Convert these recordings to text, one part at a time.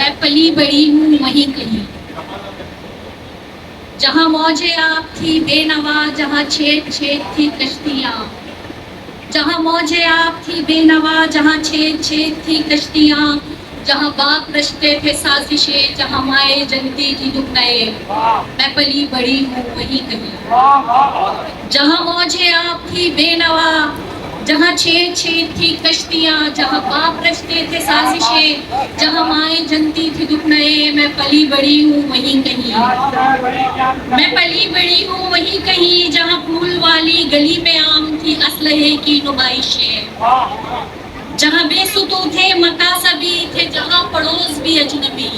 میں پلی بڑی ہوں وہیں کہیں، جہاں موجیں آپ تھی بے نوا، جہاں چھید چھید تھی کشتیاں، جہاں موجیں آپ تھی بے نوا، جہاں چھید چھید تھی کشتیاں، جہاں باپ رچتے تھے سازشیں، جہاں مائیں جنتی تھی دکھنئے، میں پلی بڑی ہوں وہیں کہیں، جہاں موجیں آپ تھی بے نوا، جہاں چھید چھید تھی کشتیاں، جہاں باپ رچتے تھے سازشیں، جہاں مائیں جنتی تھی دکھنئے، میں پلی بڑی ہوں وہیں کہیں، میں پلی بڑی ہوں وہیں کہیں، جہاں پھول والی گلی میں عام تھی اسلحے کی نمائشیں، جہاں بے ستو تھے مکاسبی تھے، جہاں پڑوس بھی اجنبی،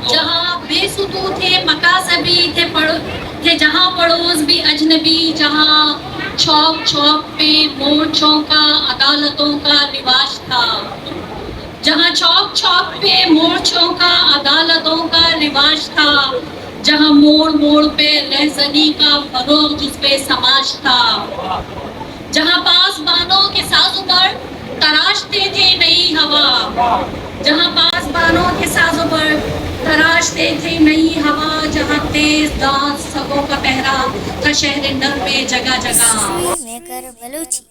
جہاں بے ستو تھے مکاسبی تھے، جہاں پڑوس بھی اجنبی، جہاں چوک چوک پہ مورچوں کا عدالتوں کا رواج تھا، جہاں چوک چوک پہ مورچوں کا عدالتوں کا رواج تھا، جہاں موڑ موڑ پہ رہزنی کا فروغ جس پہ سماج تھا، جہاں پاسبانوں کے سازوں پر تراشتے تھے نئی ہوا، جہاں پاسبانوں کے سازوں پر تراشتے تھے نئی ہوا، جہاں تیز داز سگوں کا پہرا تھا شہر نر میں جگہ جگہ۔ تصویر میکر بلوچی